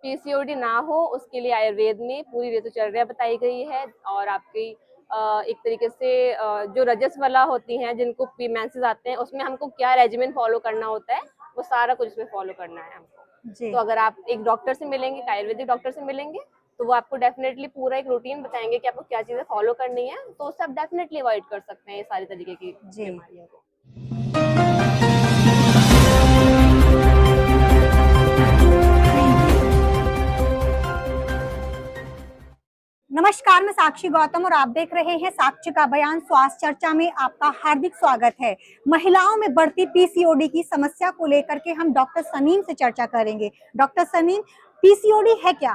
PCOD ना हो उसके लिए आयुर्वेद में पूरी ऋतुचर्या बताई गई है और आपकी एक तरीके से जो रजस्वला होती हैं जिनको मेंसेस आते हैं उसमें हमको क्या रेजिमेंट फॉलो करना होता है वो सारा कुछ इसमें फॉलो करना है हमको। जी। तो अगर आप एक डॉक्टर से मिलेंगे, आयुर्वेदिक डॉक्टर से मिलेंगे, तो वो आपको डेफिनेटली पूरा एक रूटीन बताएंगे कि आपको क्या चीजें फॉलो करनी है, तो उससे आप डेफिनेटली अवॉइड कर सकते हैं ये सारी तरीके की जी। बीमारियों को। नमस्कार, मैं साक्षी गौतम और आप देख रहे हैं साक्षी का बयान। स्वास्थ्य चर्चा में आपका हार्दिक स्वागत है। महिलाओं में बढ़ती पीसीओडी की समस्या को लेकर के हम डॉक्टर सनीम से चर्चा करेंगे। डॉक्टर सनीम, पीसीओडी है क्या?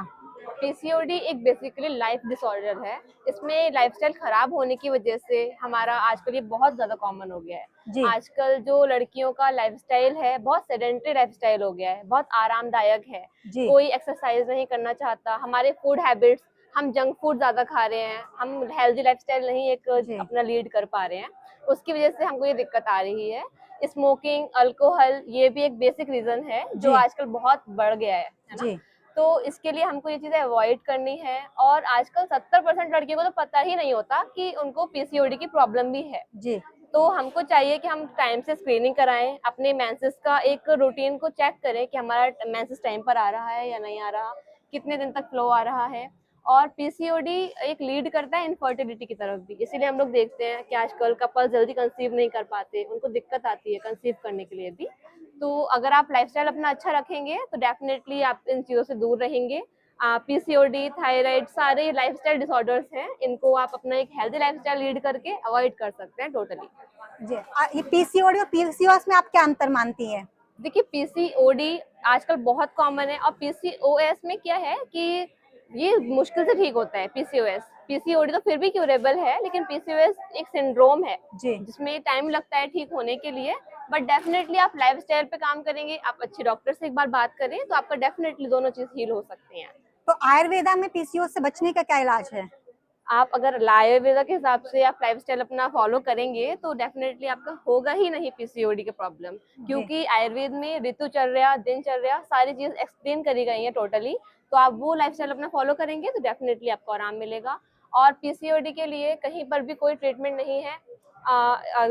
पीसीओडी एक बेसिकली लाइफ डिसऑर्डर है। इसमें लाइफस्टाइल खराब होने की वजह से हमारा आजकल ये बहुत ज्यादा कॉमन हो गया है। जी। आजकल जो लड़कियों का लाइफस्टाइल है बहुत सेडेंटरी लाइफस्टाइल हो गया है, बहुत आरामदायक है। जी। कोई एक्सरसाइज नहीं करना चाहता। हमारे फूड हैबिट्स, हम जंक फूड ज्यादा खा रहे हैं, हम हेल्दी लाइफस्टाइल नहीं एक अपना लीड कर पा रहे हैं। उसकी वजह से हमको ये दिक्कत आ रही है। स्मोकिंग, अल्कोहल, ये भी एक बेसिक रीजन है जो आजकल बहुत बढ़ गया है ना। जी। तो इसके लिए हमको ये चीजें अवॉइड करनी है। और आजकल 70% लड़कियों को तो पता ही नहीं होता कि उनको पीसीओडी की प्रॉब्लम भी है। जी। तो हमको चाहिए कि हम टाइम से स्क्रीनिंग कराएं, अपने मेंसेस का एक रूटीन को चेक करें कि हमारा मेंसेस टाइम पर आ रहा है या नहीं आ रहा, कितने दिन तक फ्लो आ रहा है। और पीसीओडी एक लीड करता है इनफर्टिलिटी की तरफ भी, इसीलिए हम लोग देखते हैं कि आजकल कपल जल्दी कंसीव नहीं कर पाते, उनको दिक्कत आती है कंसीव करने के लिए भी। तो अगर आप लाइफस्टाइल अपना अच्छा रखेंगे तो डेफिनेटली आप इन चीज़ों से दूर रहेंगे। पीसीओडी, थायराइड, सारे लाइफस्टाइल डिसऑर्डर्स हैं, इनको आप अपना एक हेल्दी लाइफस्टाइल लीड करके अवॉइड कर सकते हैं टोटली। जी। ये पीसीओडी और पीसीओएस में आप क्या अंतर मानती हैं? देखिए, पीसीओडी आजकल बहुत कॉमन है और पीसीओएस में क्या है कि ये मुश्किल से ठीक होता है। पीसीओडी तो फिर भी क्यूरेबल है, लेकिन पीसीओएस एक सिंड्रोम है जी। जिसमें टाइम लगता है ठीक होने के लिए। बट डेफिनेटली आप लाइफस्टाइल पे काम करेंगे, आप अच्छे डॉक्टर से एक बार बात करें तो आपका डेफिनेटली दोनों चीज हील हो सकती हैं। तो आयुर्वेदा में पीसीओएस से बचने का क्या इलाज है? आप अगर आयुर्वेदा के हिसाब से आप लाइफस्टाइल अपना फॉलो करेंगे तो डेफिनेटली आपका होगा ही नहीं पीसीओडी के प्रॉब्लम, क्योंकि आयुर्वेद में ऋतुचर्या, दिनचर्या सारी चीज एक्सप्लेन करी गई है टोटली। तो आप वो लाइफस्टाइल अपना फॉलो करेंगे तो डेफिनेटली आपको आराम मिलेगा। और पीसीओडी के लिए कहीं पर भी कोई ट्रीटमेंट नहीं है।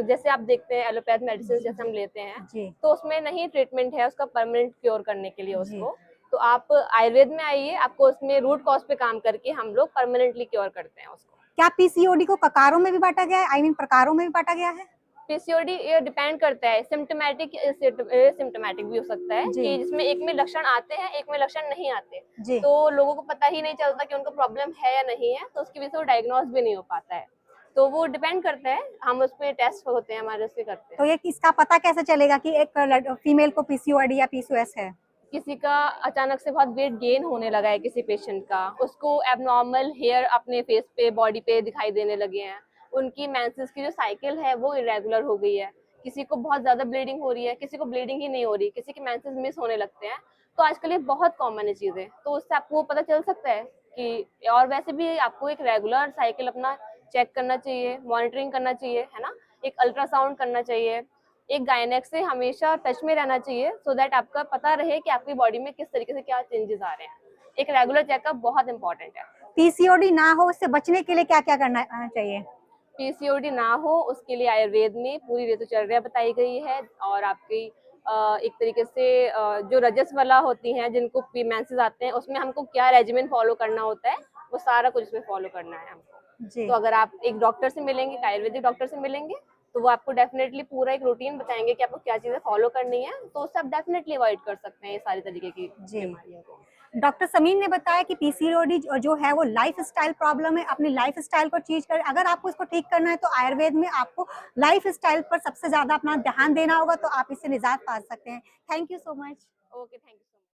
जैसे आप देखते हैं एलोपैथ मेडिसिन जैसे हम लेते हैं, तो उसमें नहीं ट्रीटमेंट है उसका परमानेंट क्योर करने के लिए उसको। तो आप आयुर्वेद में आइए, आपको उसमें रूट कॉज पे काम करके हम लोग परमानेंटली क्योर करते हैं उसको। क्या पीसीओडी को प्रकारों में भी बांटा गया है? आई मीन प्रकारों में भी बांटा गया है? पीसीओडी ये डिपेंड करता है, सिम्टोमेटिक सिम्टोमेटिक भी हो सकता है कि जिसमें एक में लक्षण आते हैं, एक में लक्षण नहीं आते। तो लोगों को पता ही नहीं चलता कि उनको प्रॉब्लम है या नहीं है, तो उसकी वजह से वो डायग्नोज भी नहीं हो पाता है। तो वो डिपेंड करता है, हम उसमें टेस्ट होते हैं हमारे, उससे करते हैं। तो ये किसका पता कैसे चलेगा कि एक फीमेल को पीसीओडी या पीसीओएस है? किसी का अचानक से बहुत वेट गेन होने लगा है, किसी पेशेंट का, उसको एबनॉर्मल हेयर अपने फेस पे, बॉडी पे दिखाई देने लगे हैं, उनकी मेंसेस की जो साइकिल है वो इरेगुलर हो गई है, किसी को बहुत ज्यादा ब्लीडिंग हो रही है, किसी को ब्लीडिंग ही नहीं हो रही, किसी के मेंसेस मिस होने लगते हैं। तो आजकल ये बहुत कॉमन है चीजें, तो उससे आपको पता चल सकता है कि। और वैसे भी आपको एक रेगुलर साइकिल अपना चेक करना चाहिए, मॉनिटरिंग करना चाहिए, है ना। एक अल्ट्रासाउंड करना चाहिए, एक गायनेक से हमेशा टच में रहना चाहिए, सो दैट आपका पता रहे कि आपकी बॉडी में किस तरीके से क्या चेंजेस आ रहे हैं। एक रेगुलर चेकअप बहुत इंपॉर्टेंट है। पीसीओडी ना हो उससे बचने के लिए क्या क्या करना चाहिए? पीसीओडी ना हो उसके लिए आयुर्वेद में पूरी ऋतुचर्या बताई गई है और आपकी एक तरीके से जो रजस्वला होती हैं जिनको मेंसेस आते हैं उसमें हमको क्या रेजिमेंट फॉलो करना होता है वो सारा कुछ इसमें फॉलो करना है हमको। तो अगर आप एक डॉक्टर से मिलेंगे, आयुर्वेदिक डॉक्टर से मिलेंगे, तो वो आपको डेफिनेटली पूरा एक रूटीन बताएंगे कि आपको क्या चीजें फॉलो करनी है, तो उससे आप डेफिनेटली अवॉइड कर सकते हैं ये सारी तरीके की बीमारियों को। डॉक्टर समीन ने बताया कि पीसीओडी जो है वो लाइफस्टाइल प्रॉब्लम है। अपनी लाइफस्टाइल को चेंज कर, अगर आपको इसको ठीक करना है तो आयुर्वेद में आपको लाइफस्टाइल पर सबसे ज्यादा अपना ध्यान देना होगा, तो आप इससे निजात पा सकते हैं। Thank you so much. Okay, thank you.